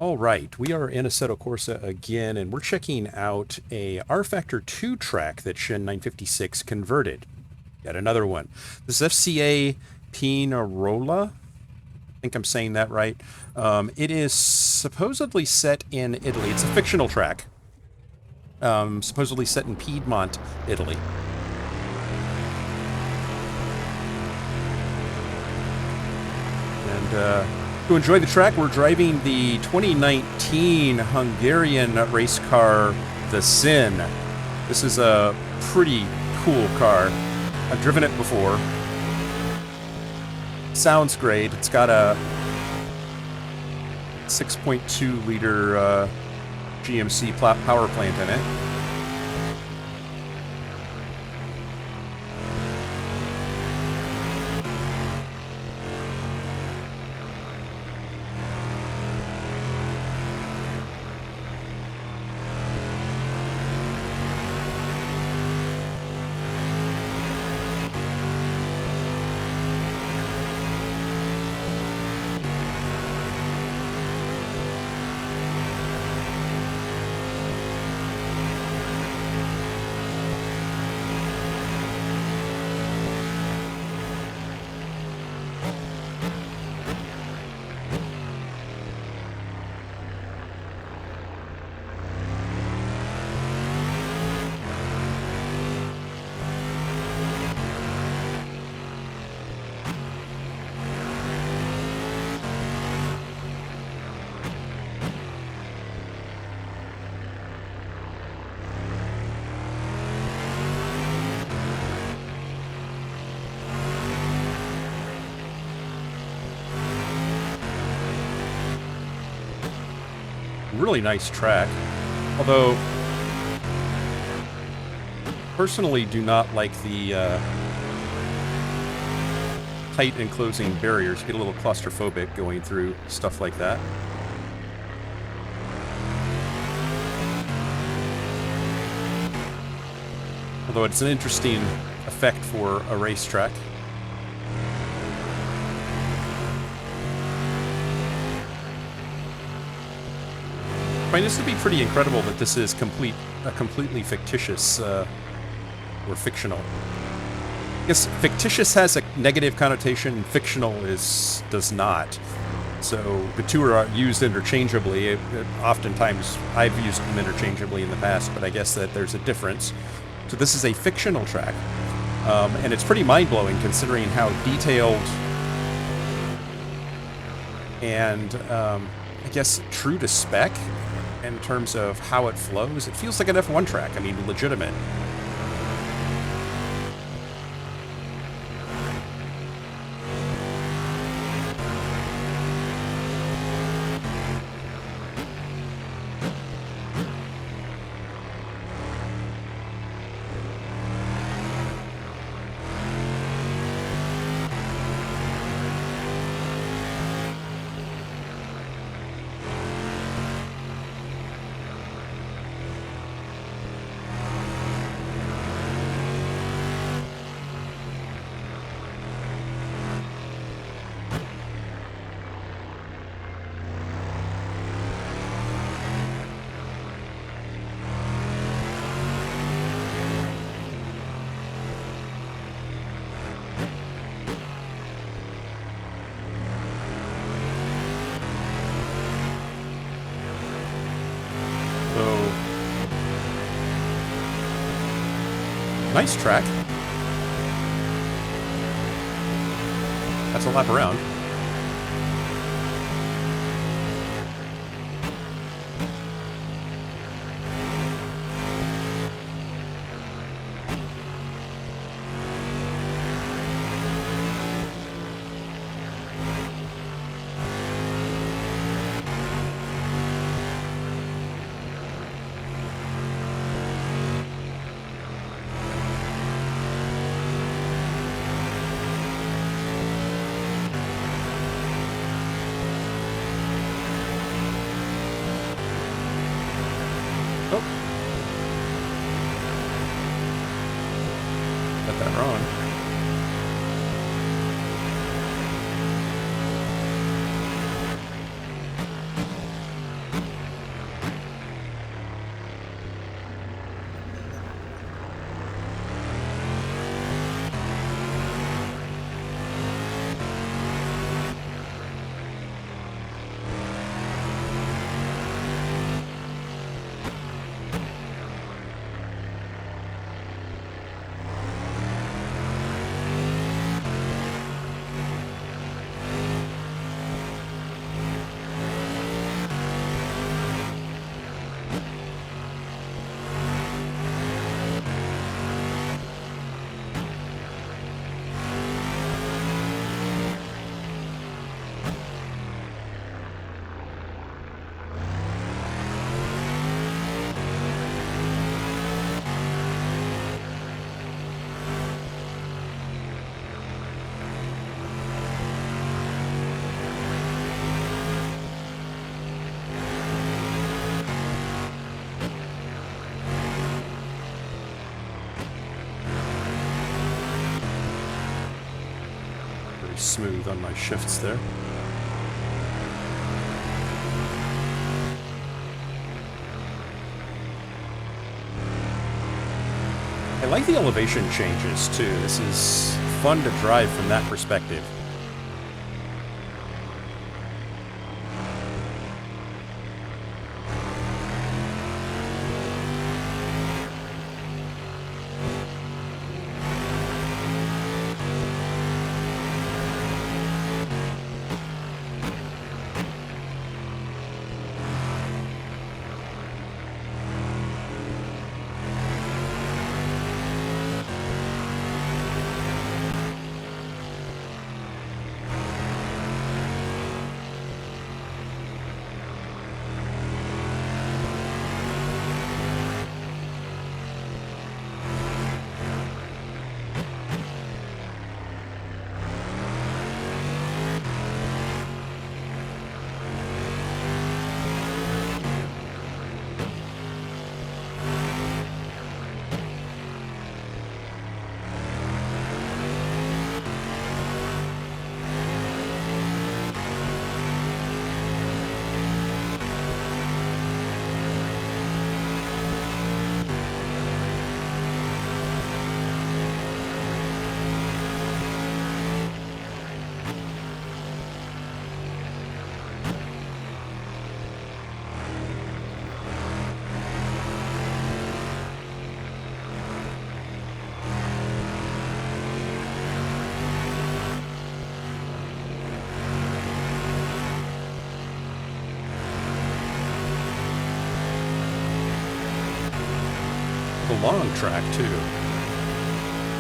All right, we are in Assetto Corsa again, and we're checking out a R-Factor 2 track that Shin 956 converted. Got another one. This is FCA Pinerolo. I think I'm saying that right. It is supposedly set in Italy. It's a fictional track. Supposedly set in Piedmont, Italy. And to enjoy the track, we're driving the 2019 Hungarian race car, the Sin. This is a pretty cool car. I've driven it before. Sounds great. It's got a 6.2 liter GMC power plant in it. Really nice track, although personally do not like the tight enclosing barriers. Get a little claustrophobic going through stuff like that. Although it's an interesting effect for a racetrack. I find this to be pretty incredible that this is a completely fictitious or fictional. I guess fictitious has a negative connotation, fictional does not. So the two are used interchangeably. Oftentimes I've used them interchangeably in the past, but I guess that there's a difference. So this is a fictional track, and it's pretty mind-blowing considering how detailed and I guess true to spec in terms of how it flows. It feels like an F1 track. I mean, legitimate. So, nice track. That's a lap around. Oh. Got that wrong. smooth on my shifts there. I like the elevation changes too. This is fun to drive from that perspective. Long track too.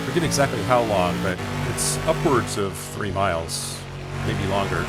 Forget exactly how long, but it's upwards of 3 miles, maybe longer.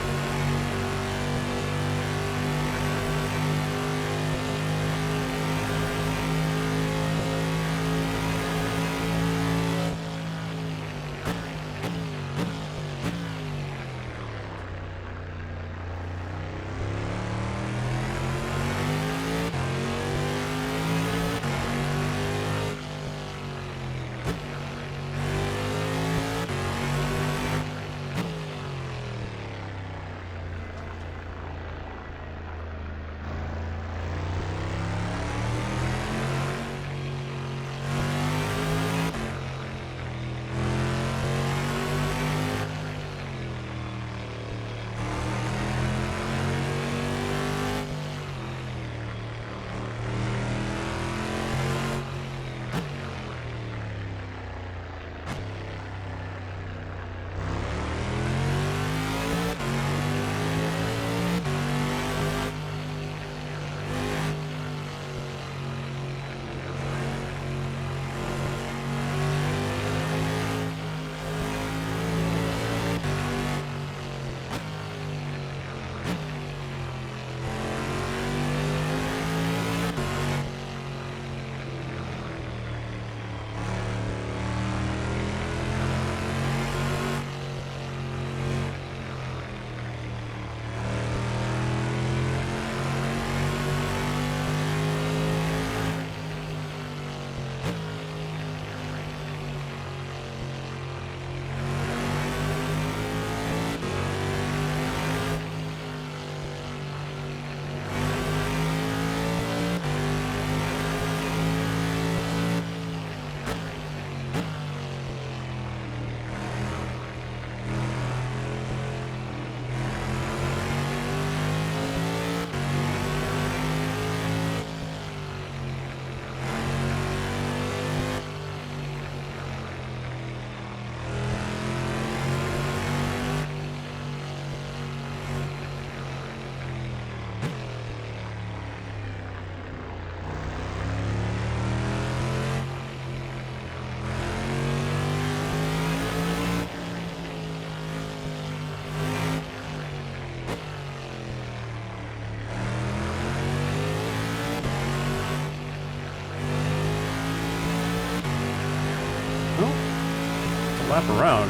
Lap around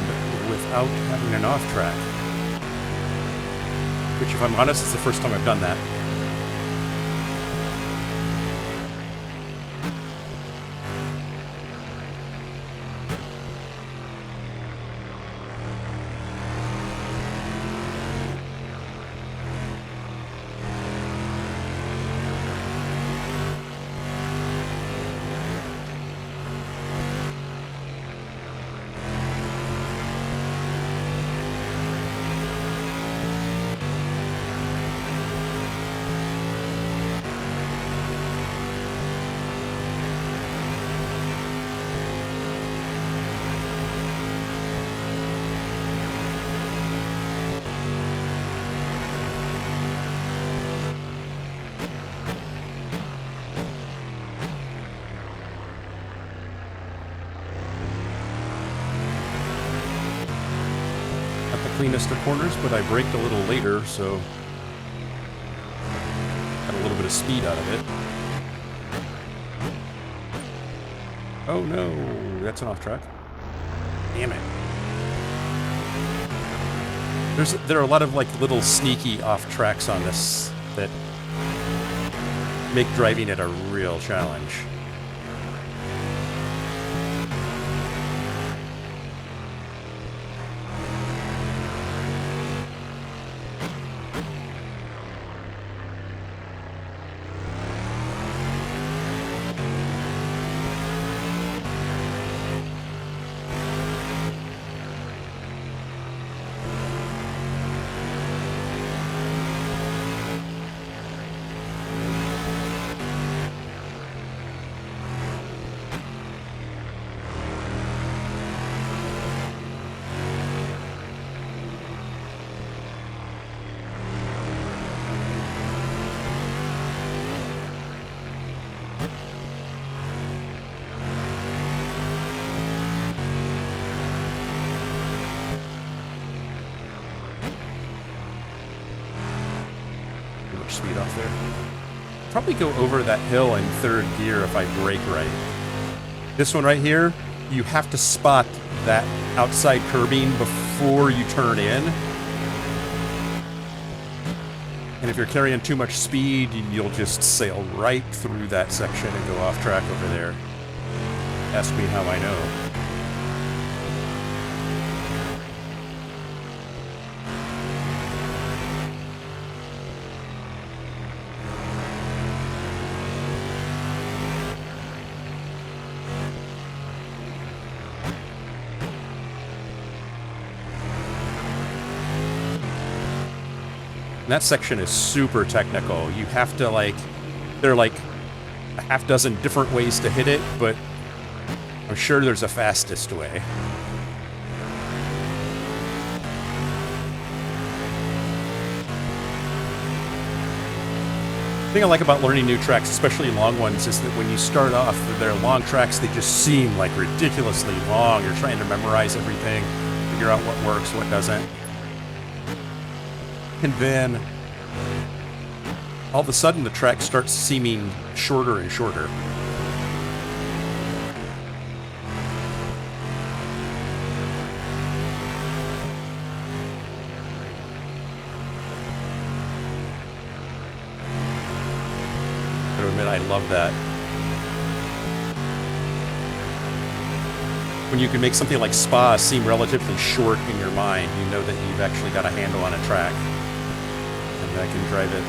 without having an off track. Which, if I'm honest, is the first time I've done that. cleanest of corners, but I braked a little later, so got a little bit of speed out of it. Oh no, that's an off track. Damn it. There are a lot of like little sneaky off tracks on this that make driving it a real challenge. Speed off there. Probably go over that hill in third gear if I brake right. This one right here, you have to spot that outside curbing before you turn in. And if you're carrying too much speed, you'll just sail right through that section and go off track over there. Ask me how I know. That section is super technical. You have to there are like a half dozen different ways to hit it, but I'm sure there's a fastest way. The thing I like about learning new tracks, especially long ones, is that when you start off, they're long tracks, they just seem like ridiculously long. You're trying to memorize everything, figure out what works, what doesn't. And then, all of a sudden, the track starts seeming shorter and shorter. I gotta admit, I love that. When you can make something like Spa seem relatively short in your mind, you know that you've actually got a handle on a track. And I can drive it.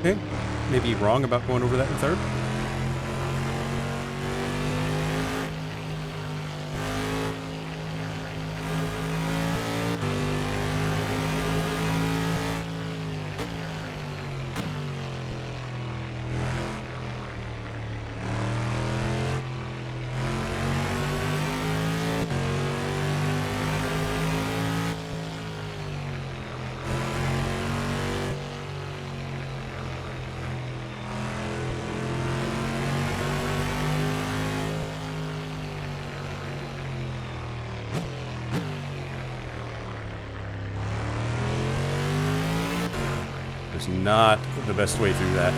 Okay, maybe wrong about going over that in third. is not the best way through that.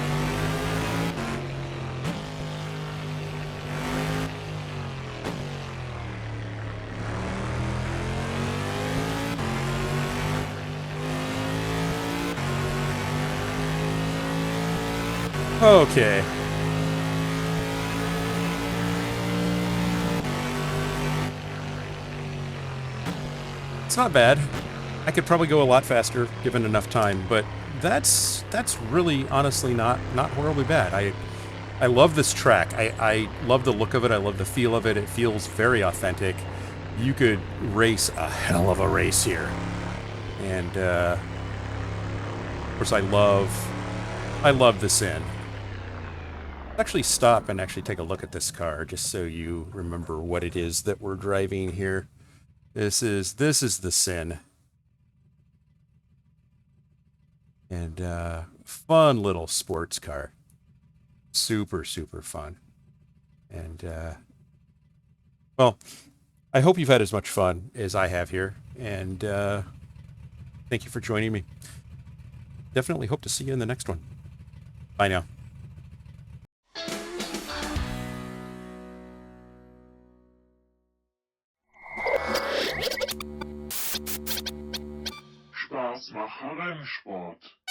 Okay. It's not bad. I could probably go a lot faster given enough time, but that's really honestly not horribly bad. I love this track. I love the look of it. I love the feel of it. It feels very authentic. You could race a hell of a race here. And of course I love the Sin. Actually stop and actually take a look at this car just so you remember what it is that we're driving here. This is the Sin. And fun little sports car. Super, super fun. And well, I hope you've had as much fun as I have here. And thank you for joining me. Definitely hope to see you in the next one. Bye now. Spaß mache Rennsport.